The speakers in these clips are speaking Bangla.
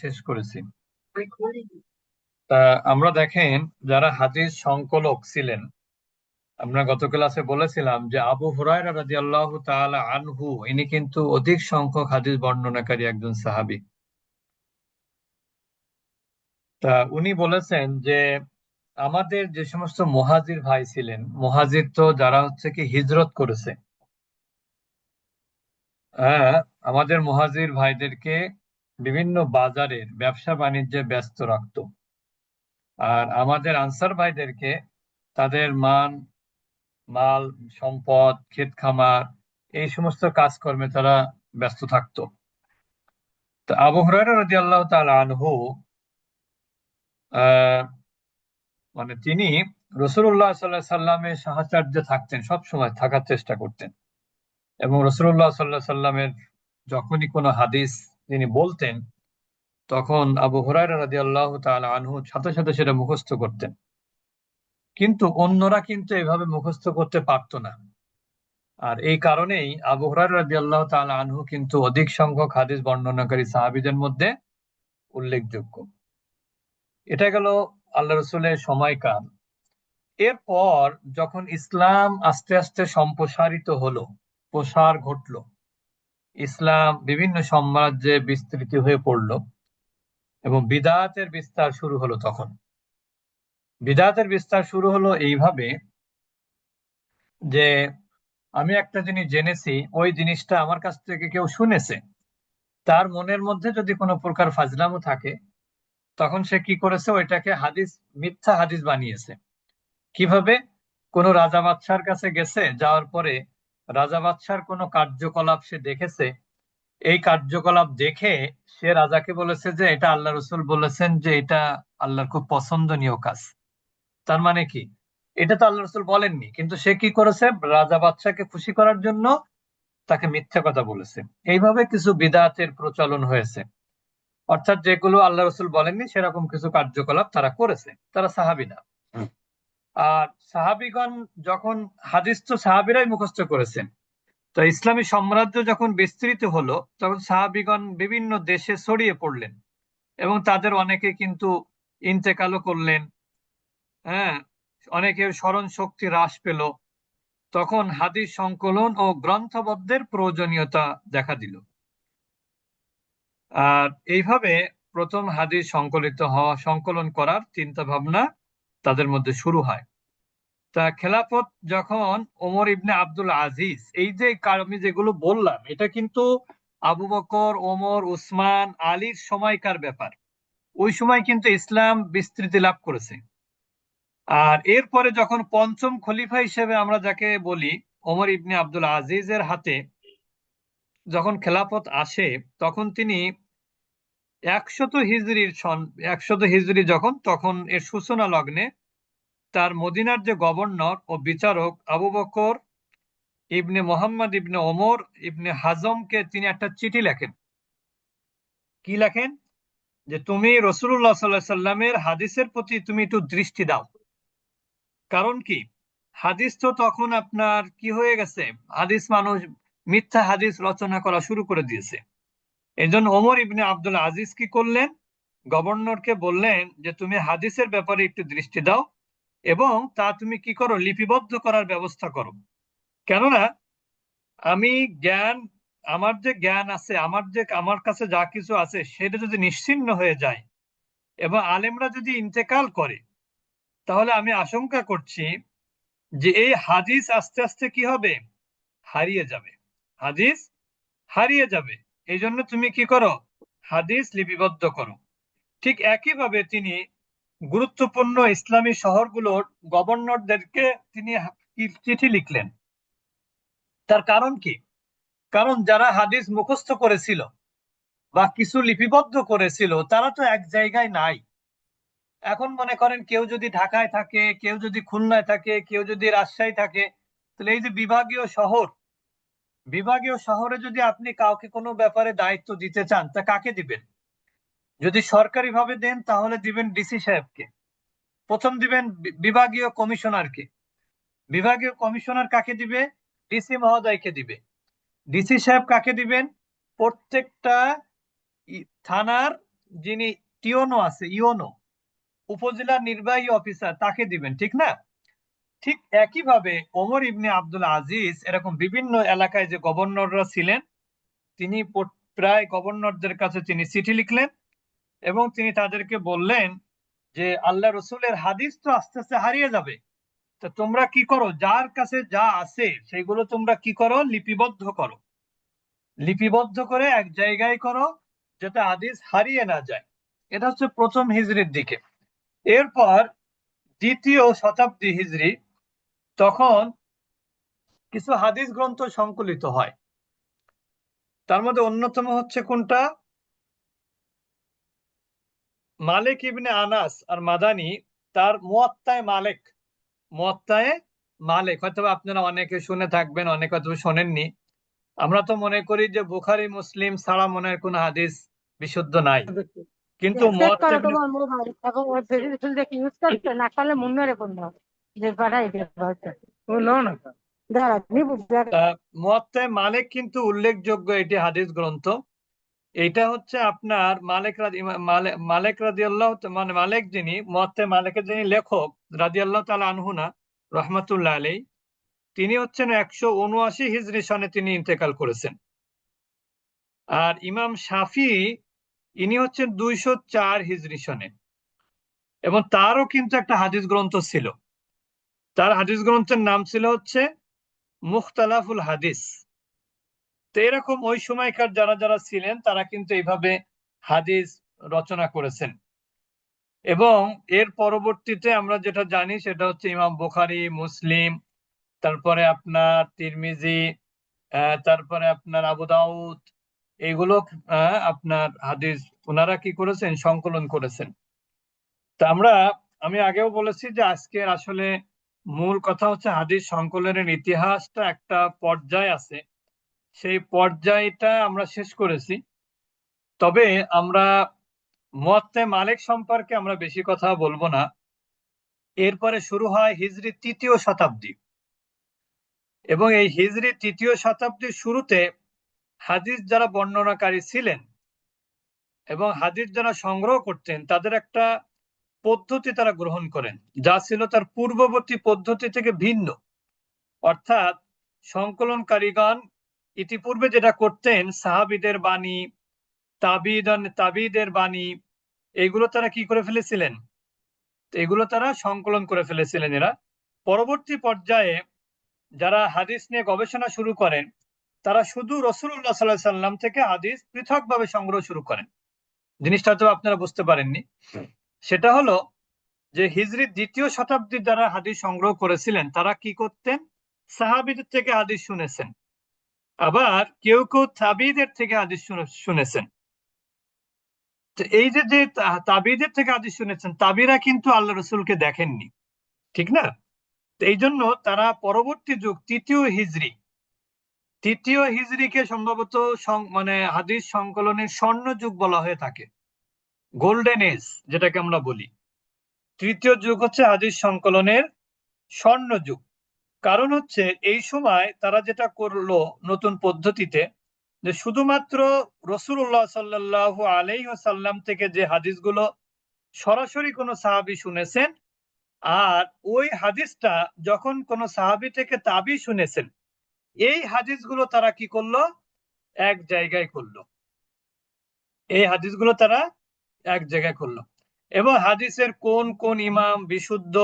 শেষ করেছি। তা আমরা দেখেন যারা হাদিস সংকলক ছিলেন, আমরা গত ক্লাসে বলেছিলাম যে আবু হুরায়রা রাদিয়াল্লাহু তাআলা আনহু ইনি কিন্তু অধিক সংখ্যক হাদিস বর্ণনাকারী একজন সাহাবী। তা উনি বলেছেন যে আমাদের যে সমস্ত মুহাজির ভাই ছিলেন, মুহাজির তো যারা হচ্ছে কি হিজরত করেছে, হ্যাঁ, আমাদের মুহাজির ভাইদেরকে বিভিন্ন বাজারের ব্যবসা বাণিজ্যে ব্যস্ত রাখতো। আর আমাদের আনসার ভাইদেরকে তাদের মাল সম্পদ, ক্ষেত খামার, এই সমস্ত কাজকর্মে তারা ব্যস্ত থাকতো। তো আবু হুরায়রা রাদিয়াল্লাহু তাআলা আনহু আহ মানে তিনি রাসূলুল্লাহ সাল্লাল্লাহু আলাইহি সাল্লামের সাহচর্যে থাকতেন, সব সময় থাকার চেষ্টা করতেন। এবং রাসূলুল্লাহ সাল্লাল্লাহু আলাইহি সাল্লামের যখনই কোনো হাদিস তিনি বলতেন, তখন আবু হুরায়রা রাদিয়াল্লাহু তাআলা আনহু সাথে সাথে সেটা মুখস্থ করতেন। কিন্তু অন্যরা কিন্তু এভাবে মুখস্থ করতে পারতো না। আর এই কারণেই আবু হুরায়রা রাদিয়াল্লাহু তাআলা আনহু কিন্তু অধিক সংখ্যক হাদিস বর্ণনাকারী সাহাবীদের মধ্যে উল্লেখযোগ্য। এটা গেল আল্লাহ রসুলের সময়কাল। এরপর যখন ইসলাম আস্তে আস্তে সম্প্রসারিত হলো, প্রসার ঘটলো, ইসলাম বিভিন্ন সাম্রাজ্যে বিস্তৃত হয়ে পড়লো এবং বিদআতের বিস্তার শুরু হলো। তখন বিদআতের বিস্তার শুরু হলো এইভাবে যে আমি একটা জিনিস জেনেছি, ওই জিনিসটা আমার কাছ থেকে কেউ শুনেছে, তার মনের মধ্যে যদি কোনো প্রকার ফাজলামো থাকে, তখন সে কি করেছে, ওইটাকে হাদিস, মিথ্যা হাদিস বানিয়েছে। কিভাবে? কোন রাজা বাদশার কাছে গেছে, যাওয়ার পরে রাজা বাদশার কোনো কার্যকলাপ সে দেখেছে, এই কার্যকলাপ দেখে সে রাজাকে বলেছে যে এটা আল্লাহ রসুল বলেছেন যে এটা আল্লাহর খুব পছন্দনীয় কাজ। তার মানে কি, এটা তো আল্লাহ রসুল বলেননি, কিন্তু সে কি করেছে, রাজা বাদশাকে খুশি করার জন্য তাকে মিথ্যা কথা বলেছে। এইভাবে কিছু বিদআতের প্রচলন হয়েছে। অর্থাৎ যেগুলো আল্লাহ রসুল বলেননি সেরকম কিছু কার্যকলাপ তারা করেছে, তারা সাহাবী না। আর সাহাবীগণ যখন, হাদিস তো সাহাবীরাই মুখস্থ করেছেন। তো ইসলামী সাম্রাজ্য যখন বিস্তৃত হলো, তখন সাহাবীগণ বিভিন্ন দেশে ছড়িয়ে পড়লেন এবং তাদের অনেকে কিন্তু ইন্তেকালও করলেন। হ্যাঁ, অনেকের স্মরণ শক্তি হ্রাস পেল। তখন হাদিস সংকলন ও গ্রন্থবদ্ধের প্রয়োজনীয়তা দেখা দিল। আর এইভাবে প্রথম হাদিস সংকলিত হওয়া, সংকলন করার চিন্তা ভাবনা তাদের মধ্যে শুরু হয়। তা খেলাফত যখন ওমর ইবনে আব্দুল আজিজ, এই যে আমি যেগুলো বললাম, এটা কিন্তু আবু বকর, ওমর, উসমান, আলীর সময়কার ব্যাপার। ওই সময় কিন্তু ইসলাম বিস্তৃতি লাভ করেছে। আর এরপরে যখন পঞ্চম খলিফা হিসেবে আমরা যাকে বলি, ওমর ইবনে আব্দুল আজিজের হাতে যখন খেলাফত আসে, তখন তিনি 100 হিজরির সন, 100 হিজরি যখন, তখন এর সূচনা লগ্নে তার মদিনার যে গভর্নর ও বিচারক আবু বকর ইবনে মোহাম্মদ ইবনে ওমর ইবনে হাজমকে তিনি একটা চিঠি লেখেন। কি লেখেন? যে তুমি রাসূলুল্লাহ সাল্লাল্লাহু আলাইহি সাল্লামের হাদিসের প্রতি তুমি একটু দৃষ্টি দাও। কারণ কি, হাদিস তো তখন আপনার কি হয়ে গেছে, হাদিস মানুষ মিথ্যা হাদিস রচনা করা শুরু করে দিয়েছে। এই জন্য ওমর ইবনে আব্দুল আজিজ কি করলেন, গভর্নরকে বললেন যে তুমি হাদিসের ব্যাপারে একটু দৃষ্টি দাও এবং তা তুমি কি করো, লিপিবদ্ধ করার ব্যবস্থা করো। কেননা আমি জ্ঞান, আমার যে জ্ঞান আছে, আমার কাছে যা কিছু আছে সেটা যদি নিশ্চিহ্ন হয়ে যায় এবং আলেমরা যদি ইন্তেকাল করে, তাহলে আমি আশঙ্কা করছি যে এই হাদিস আস্তে আস্তে কি হবে, হারিয়ে যাবে। হাদিস হারিয়ে যাবে। এই জন্য তুমি কি করো, হাদিস লিপিবদ্ধ করো। ঠিক একইভাবে তিনি গুরুত্বপূর্ণ ইসলামী শহরগুলোর গভর্নরদেরকে তিনি চিঠি লিখলেন। তার কারণ কি? কারণ যারা হাদিস মুখস্থ করেছিল বা কিছু লিপিবদ্ধ করেছিল, তারা তো এক জায়গায় নাই। এখন মনে করেন কেউ যদি ঢাকায় থাকে, কেউ যদি খুলনায় থাকে, কেউ যদি রাজশাহী থাকে, তাহলে এই যে বিভাগীয় শহর, বিভাগীয় শহরে যদি আপনি কাউকে কোনো ব্যাপারে দায়িত্ব দিতে চান, তা কাকে দিবেন? যদি সরকারি ভাবে দেন তাহলে দিবেন ডিসি সাহেবকে, প্রথম দিবেন বিভাগীয় কমিশনারকে। বিভাগীয় কমিশনার কাকে দিবে? ডিসি মহোদয়কে দিবে। ডিসি সাহেব কাকে দিবেন? প্রত্যেকটা থানার যিনি টিওনো আছে, ইওনো, উপজেলা নির্বাহী অফিসার, তাকে দিবেন, ঠিক না? ঠিক একইভাবে ওমর ইবনে আব্দুল আজিজ এরকম বিভিন্ন এলাকায় যে গভর্নররা ছিলেন, তিনি প্রায় গভর্নরদের কাছে তিনি চিঠি লিখলেন এবং তিনি তাদেরকে বললেন যে আল্লাহ রসুলের হাদিস তো আস্তে আস্তে হারিয়ে যাবে, তো তোমরা কি করো, যার কাছে যা আছে সেগুলো তোমরা কি করো, লিপিবদ্ধ করো, লিপিবদ্ধ করে এক জায়গায় করো, যাতে হাদিস হারিয়ে না যায়। এটা হচ্ছে প্রথম হিজরির দিকে। এরপর দ্বিতীয় শতাব্দী হিজরি, তখন কিছু হাদিস গ্রন্থ সংকলিত হয়। তার মধ্যে অন্যতম হচ্ছে কোনটা, মালিক ইবনে আনাস আর মাদানি, তার মুয়াত্তায়ে মালিক, মুয়াত্তায়ে মালিক হয়তো আপনারা অনেকে শুনে থাকবেন, অনেকে হয়তো শোনেননি। আমরা তো মনে করি যে বুখারী মুসলিম ছাড়া মনে হয় কোনো হাদিস বিশুদ্ধ নাই, কিন্তু চেক মুয়াত্তা করো ইবনে তোমার মোবাইল এবং ওই ফেসিলিটি দেখে ইউজ করছে না করলে মুন্নারে ফোন দাও যে পাঠাই দেবো বলো না দাঁড়া নিবু মুয়াত্তায়ে মালিক কিন্তু উল্লেখযোগ্য এটি হাদিস গ্রন্থ। এটা হচ্ছে আপনার মালিক রাদিয়াল্লাহু মানে মালিক যিনি মুয়াত্তা মালিকের যিনি লেখক রাদিয়াল্লাহু তাআলা আনহু না, রাহমাতুল্লাহ আলাইহি, তিনি হচ্ছেন 179 হিজরি সনে তিনি ইন্তেকাল করেছেন। আর ইমাম শাফি, ইনি হচ্ছেন 204 হিজরি সনে, এবং তারও কিন্তু একটা হাদিস গ্রন্থ ছিল। তার হাদিস গ্রন্থের নাম ছিল হচ্ছে মুখতালাফুল হাদিস। তো এরকম ওই সময়কার যারা যারা ছিলেন তারা কিন্তু এইভাবে হাদিস রচনা করেছেন। এবং এর পরবর্তীতে আমরা যেটা জানি সেটা হচ্ছে ইমাম বুখারী, মুসলিম, তারপরে আপনার তিরমিজি, তারপরে আপনার আবু দাউদ, এইগুলো আপনার হাদিস ওনারা কি করেছেন, সংকলন করেছেন। তা আমি আগেও বলেছি যে আজকের আসলে মূল কথা হচ্ছে হাদিস সংকলনের ইতিহাসটা একটা পর্যায় আছে, সেই পর্যায়টা আমরা শেষ করেছি। তবে আমরা মুয়াত্তা মালিক সম্পর্কে আমরা বেশি কথা বলবো না। এরপরে শুরু হয় হিজরি 3য় শতাব্দী, এবং এই হিজরি 3য় শতাব্দীর শুরুতে হাদিস যারা বর্ণনাকারী ছিলেন এবং হাদিস যারা সংগ্রহ করতেন তাদের একটা পদ্ধতি তারা গ্রহণ করেন, যা ছিল তার পূর্ববর্তী পদ্ধতি থেকে ভিন্ন। অর্থাৎ সংকলনকারীগণ ইতিপূর্বে যেটা করতেন, সাহাবীদের বাণী, তাবিদের বাণী, এগুলো তারা কি করে ফেলেছিলেন, এগুলো তারা সংকলন করে ফেলেছিলেন। এরা পরবর্তী পর্যায়ে যারা হাদিস নিয়ে গবেষণা শুরু করেন, তারা শুধু রাসূলুল্লাহ সাল্লাল্লাহু আলাইহি সাল্লাম থেকে হাদিস পৃথকভাবে সংগ্রহ শুরু করেন। জিনিসটা হয়তো আপনারা বুঝতে পারেননি। সেটা হলো যে হিজরি 2য় শতাব্দীর যারা হাদিস সংগ্রহ করেছিলেন তারা কি করতেন, সাহাবীদের থেকে হাদিস শুনেছেন, আবার কেউ কেউ তাবিদের থেকে হাদিস শুনেছেন। তো এই যে যে তাবিদের থেকে হাদিস শুনেছেন, তাবিরা কিন্তু আল্লাহ রসুলকে দেখেননি, ঠিক না? তো এই জন্য তারা পরবর্তী যুগ তৃতীয় হিজরিকে সম্ভবত মানে হাদিস সংকলনের স্বর্ণ যুগ বলা হয়ে থাকে, গোল্ডেন এজ যেটাকে আমরা বলি। তৃতীয় যুগ হচ্ছে হাদিস সংকলনের স্বর্ণ যুগ। কারণ হচ্ছে এই সময় তারা যেটা করলো নতুন পদ্ধতিতে, যে শুধুমাত্র রাসূলুল্লাহ সাল্লাল্লাহু আলাইহি ওয়াসাল্লাম থেকে যে হাদিসগুলো সরাসরি কোনো সাহাবী শুনেছেন, আর ওই হাদিসটা যখন কোনো সাহাবী থেকে তাবি শুনেছেন, এই হাদিসগুলো তারা কি করলো, এক জায়গায় করলো, এই হাদিসগুলো তারা এক জায়গায় করলো। এবং হাদিসের কোন কোন ইমাম বিশুদ্ধ,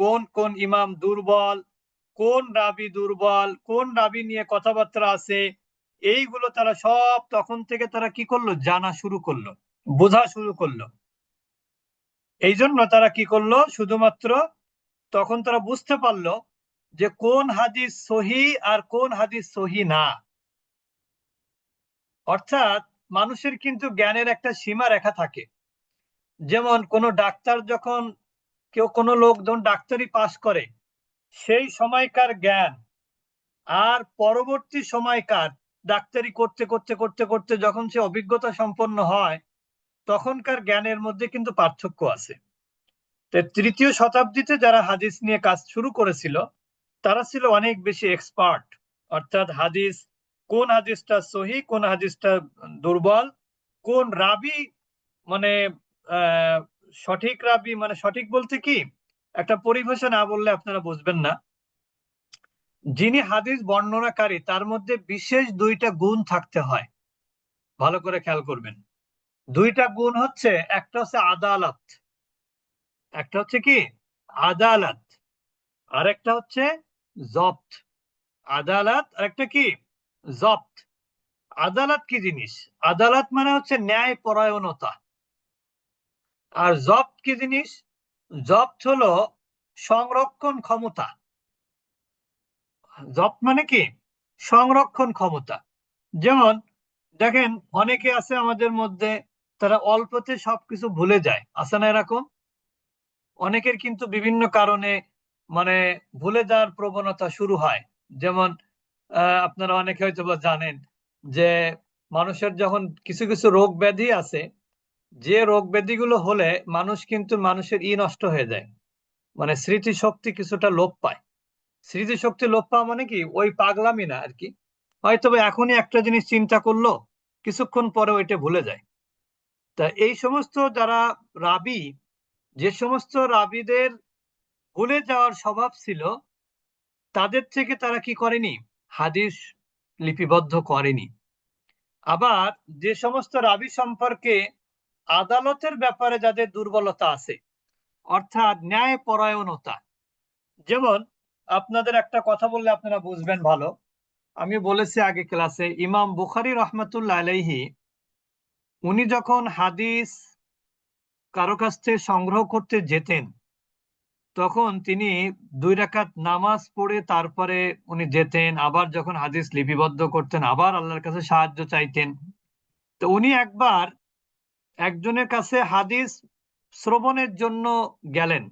কোন কোন ইমাম দুর্বল, কোন রাবি দুর্বল, কোন রাবি নিয়ে কথাবার্তা আছে, এইগুলো তারা সব তখন থেকে তারা কি করলো, জানা শুরু করলো, বোঝা শুরু করলো। এই জন্য তারা কি করলো, শুধুমাত্র তখন তারা বুঝতে পারলো যে কোন হাদিস সহি আর কোন হাদিস সহি না। অর্থাৎ মানুষের কিন্তু জ্ঞানের একটা সীমা রেখা থাকে। যেমন কোনো ডাক্তার যখন, কোনো লোক যখন ডাক্তারি পাশ করে, সেই সময়কার জ্ঞান আর পরবর্তী সময়কার ডাক্তারি করতে করতে করতে করতে যখন সে অভিজ্ঞতা সম্পন্ন হয়, তখনকার জ্ঞানের মধ্যে কিন্তু পার্থক্য আছে। তো 3য় শতাব্দীতে যারা হাদিস নিয়ে কাজ শুরু করেছিল তারা ছিল অনেক বেশি এক্সপার্ট। অর্থাৎ কোন হাদিসটা সহি, কোন হাদিসটা দুর্বল, কোন রাবি মানে আহ সঠিক রাবি মানে সঠিক বলতে কি, একটা পরিভাষা না বললে আপনারা বুঝবেন না। যিনি হাদিস বর্ণনাকারী তার মধ্যে বিশেষ দুইটা গুণ থাকতে হয়, ভালো করে খেয়াল করবেন। দুইটা গুণ হচ্ছে, একটা হচ্ছে আদালত, একটা হচ্ছে কি আদালত, আর একটা হচ্ছে জব্ত। আদালত আর একটা কি জব্ত। আদালত কি জিনিস? আদালত মানে হচ্ছে ন্যায় পরায়ণতা। আর জব্ত কি জিনিস? জব্ত হলো সংরক্ষণ ক্ষমতা। জব্ত মানে কি সংরক্ষণ ক্ষমতা। যেমন দেখেন, অনেকে আছে আমাদের মধ্যে, তারা অল্পতে সবকিছু ভুলে যায়, আছে না এরকম? অনেকের কিন্তু বিভিন্ন কারণে মানে ভুলে যাওয়ার প্রবণতা শুরু হয়। যেমন আপনারা অনেকে হয়তো বা জানেন যে মানুষের যখন কিছু কিছু রোগ ব্যাধি আছে, যে রোগ ব্যাধিগুলো হলে মানুষ কিন্তু মানুষের নষ্ট হয়ে যায়, মানে স্মৃতিশক্তি কিছুটা লোপ পায়। স্মৃতিশক্তি লোপ পাওয়া মানে কি ওই পাগলামি না আর কি, হয়তো বা এখনই একটা জিনিস চিন্তা করলো, কিছুক্ষণ পরে ওইটা ভুলে যায়। তা এই সমস্ত যারা রাবী, যে সমস্ত রাবীদের ভুলে যাওয়ার স্বভাব ছিল, তাদের থেকে তারা কি করেনি, হাদিস লিপিবদ্ধ করেনি। আবার যে সমস্ত রাবী সম্পর্কে আদালতের ব্যাপারে যাদের দুর্বলতা আছে, অর্থাৎ ন্যায় পরায়ণতা। যেমন আপনাদের একটা কথা বললে আপনারা বুঝবেন ভালো। আমি বলেছি আগে ক্লাসে, ইমাম বুখারী রহমতুল্লাহ আলাইহি, উনি যখন হাদিস কারো কাছ থেকে সংগ্রহ করতে যেতেন, তখন তিনি 2 রাকাত নামাজ পড়ে তারপরে উনি যেতেন। আবার যখন হাদিস লিপিবদ্ধ করতেন, আবার আল্লাহর কাছে সাহায্য চাইতেন। তো উনি একবার একজনের কাছে হাদিস শ্রবণের জন্য গেলেন।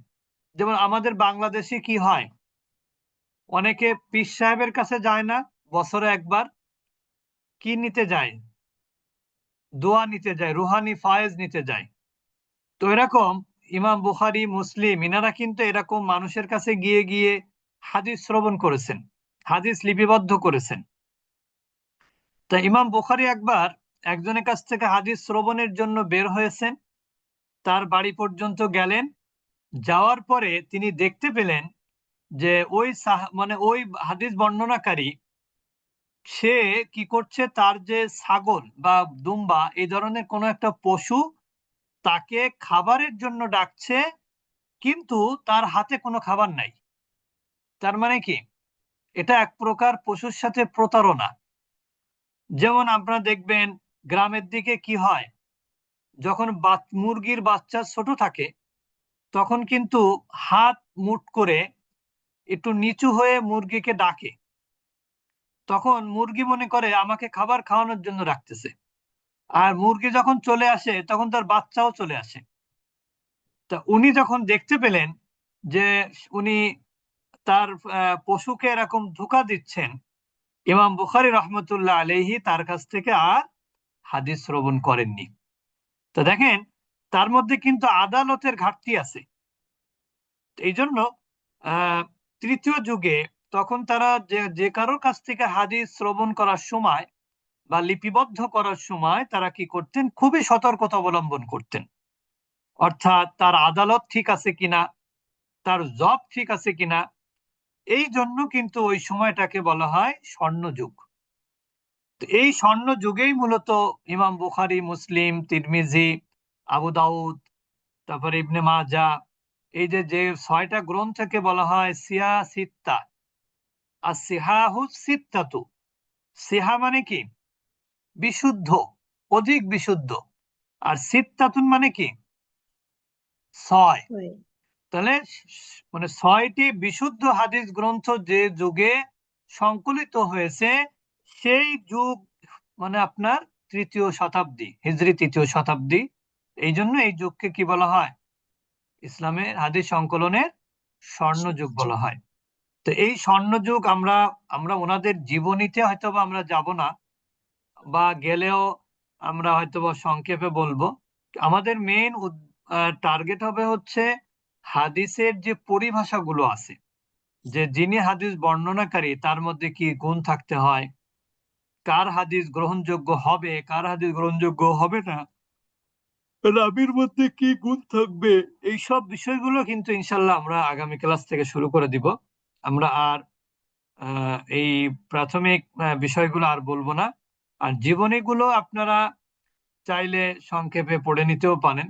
যেমন আমাদের বাংলাদেশে কি হয়, অনেকে পীর সাহেবের কাছে যায় না, বছরে একবার কি নিতে যায়, দোয়া নিতে যায়, রুহানি ফায়েজ নিতে যায়। তো এরকম ইমাম বুখারী মুসলিম ইনারা কিন্তু এরকম মানুষের কাছে গিয়ে গিয়ে হাদিস শ্রবণ করেছেন, হাদিস লিপিবদ্ধ করেছেন। তা ইমাম বুখারী একবার একজনের কাছ থেকে হাদিস শ্রবণের জন্য বের হয়েছেন, তার বাড়ি পর্যন্ত গেলেন। যাওয়ার পরে তিনি দেখতে পেলেন যে ওই মানে ওই হাদিস বর্ণনাকারী, সে কি করছে, তার যে ছাগল বা দুম্বা এই ধরনের কোনো একটা পশু তাকে খাবারের জন্য ডাকছে, কিন্তু তার হাতে কোনো খাবার নাই। তার মানে কি, এটা এক প্রকার পশুর সাথে প্রতারণা। যেমন আপনারা দেখবেন গ্রামের দিকে কি হয়, যখন মুরগির বাচ্চা ছোট থাকে, তখন কিন্তু হাত মুট করে একটু নিচু হয়ে মুরগিকে ডাকে। তখন মুরগি মনে করে আমাকে খাবার খাওয়ানোর জন্য রাখতেছে। আর মুরগি যখন চলে আসে তখন তার বাচ্চাও চলে আসে। তা উনি যখন দেখতে পেলেন যে উনি তার পশুকে এরকম ধোঁকা দিচ্ছেন, ইমাম বুখারী রহমতুল্লাহ আলাইহি তার কাছ থেকে আর হাদিস শ্রবণ করেননি। তো দেখেন, তার মধ্যে কিন্তু আদালতের ঘাটতি আছে। এই জন্য আহ তৃতীয় যুগে তখন তারা যে যে কারোর কাছ থেকে হাদিস শ্রবণ করার সময় বা লিপিবদ্ধ করার সময় তারা কি করতেন, খুবই সতর্কতা অবলম্বন করতেন। অর্থাৎ তার আদালত ঠিক আছে কিনা, তার জব ঠিক আছে কিনা। এই জন্য কিন্তু ওই সময়টাকে বলা হয় স্বর্ণযুগ। তো এই স্বর্ণ যুগেই মূলত ইমাম বুখারী, মুসলিম, তিরমিজি, আবু দাউদ, তারপরে ইবনে মাজাহ, এই যে যে 6টা গ্রন্থকে বলা হয় সিয়া সিত্তা, আর সিহাহু সিত্তাতু। সিহা মানে কি বিশুদ্ধ, অধিক বিশুদ্ধ। আর সিত্তাতুন মানে কি 6। তাহলে মানে 6টি বিশুদ্ধ হাদিস গ্রন্থ যে যুগে সংকলিত হয়েছে, সেই যুগ মানে আপনার 3য় শতাব্দী, হিজরি 3য় শতাব্দী। এই জন্য এই যুগকে কি বলা হয়, ইসলামের হাদিস সংকলনের স্বর্ণ যুগ বলা হয়। তো এই স্বর্ণ যুগ আমরা আমরা ওনাদের জীবনীতে হয়তো বা আমরা যাব না, বা গেলেও আমরা হয়তো বা সংক্ষেপে বলবো। আমাদের মেইন টার্গেট হবে হচ্ছে হাদিসের যে পরিভাষাগুলো আছে, যে যিনি হাদিস বর্ণনাকারী তার মধ্যে কি গুণ থাকতে হয়, কার হাদিস গ্রহণযোগ্য হবে, কার হাদিস গ্রহণযোগ্য হবে না, রাবির মধ্যে কি গুণ থাকবে, এইসব বিষয়গুলো কিন্তু ইনশাল্লাহ আমরা আগামী ক্লাস থেকে শুরু করে দিব। আমরা আর এই প্রাথমিক বিষয়গুলো আর বলবো না। আর জীবনীগুলো আপনারা চাইলে সংক্ষেপে পড়ে নিতেও পারেন।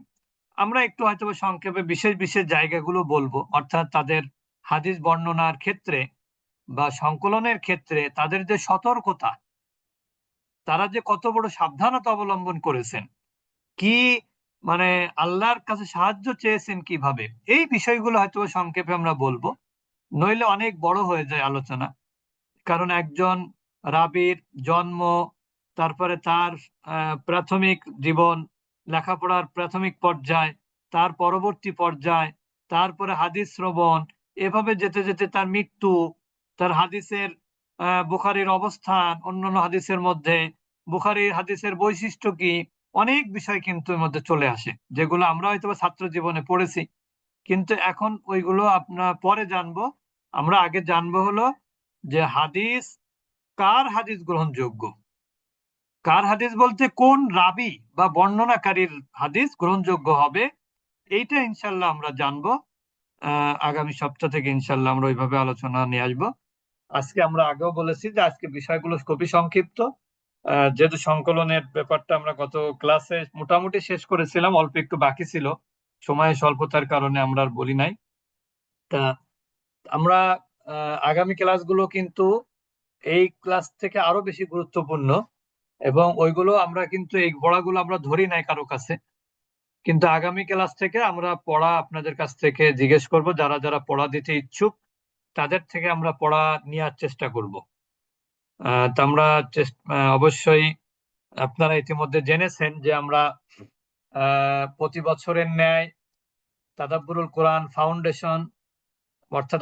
আমরা একটু হয়তো বা সংক্ষেপে বিশেষ বিশেষ জায়গাগুলো বলবো, অর্থাৎ তাদের হাদিস বর্ণনার ক্ষেত্রে বা সংকলনের ক্ষেত্রে তাদের যে সতর্কতা, তারা যে কত বড় সাবধানতা অবলম্বন করেছেন, কি মানে আল্লাহর কাছে সাহায্য চেয়েছেন কিভাবে, এই বিষয়গুলো হয়তো বা সংক্ষেপে আমরা বলবো। নইলে অনেক বড় হয়ে যায় আলোচনা। কারণ একজন রাবীর জন্ম, তারপরে তার প্রাথমিক জীবন, লেখাপড়ার প্রাথমিক পর্যায়, তার পরবর্তী পর্যায়, তারপরে হাদিস শ্রবণ, এভাবে যেতে যেতে তার মৃত্যু, তার হাদিসের বুখারীর অবস্থান অন্যান্য হাদিসের মধ্যে, বুখারীর হাদিসের বৈশিষ্ট্য কি, অনেক বিষয় কিন্তু এর মধ্যে চলে আসে, যেগুলো আমরা হয়তো বা ছাত্র জীবনে পড়েছি, কিন্তু এখন ওইগুলো আপনার পরে জানবো। আমরা আগে জানবো হলো যে হাদিস, কার হাদিস গ্রহণযোগ্য, কার হাদিস বলতে কোন রাবী বা বর্ণনাকারীর হাদিস গ্রহণযোগ্য হবে, এইটা ইনশাল্লাহ আমরা জানবো। আগামী সপ্তাহ থেকে ইনশাল্লাহ আমরা ওইভাবে আলোচনা নিয়ে আসবো। আজকে আমরা আগেও বলেছি যে আজকে বিষয়গুলো খুবই সংক্ষিপ্ত। যেহেতু সংকলনের ব্যাপারটা আমরা গত ক্লাসে মোটামুটি শেষ করেছিলাম, অল্প একটু বাকি ছিল, সময়ের স্বল্পতার কারণে আমরা আর বলি নাই। তা আমরা আগামী ক্লাসগুলো কিন্তু এই ক্লাস থেকে আরো বেশি গুরুত্বপূর্ণ, এবং ওইগুলো আমরা কিন্তু এই পড়াগুলো আমরা ধরি নাই কারো কাছে, কিন্তু আগামী ক্লাস থেকে আমরা পড়া আপনাদের কাছ থেকে জিজ্ঞেস করব, যারা যারা পড়া দিতে ইচ্ছুক তাদের থেকে আমরা পড়া নেওয়ার চেষ্টা করব। তা আমরা অবশ্যই আপনারা ইতিমধ্যে জেনেছেন যে আমরা প্রতি বছরের ন্যায় তাদাব্বুরুল কোরআন ফাউন্ডেশন, অর্থাৎ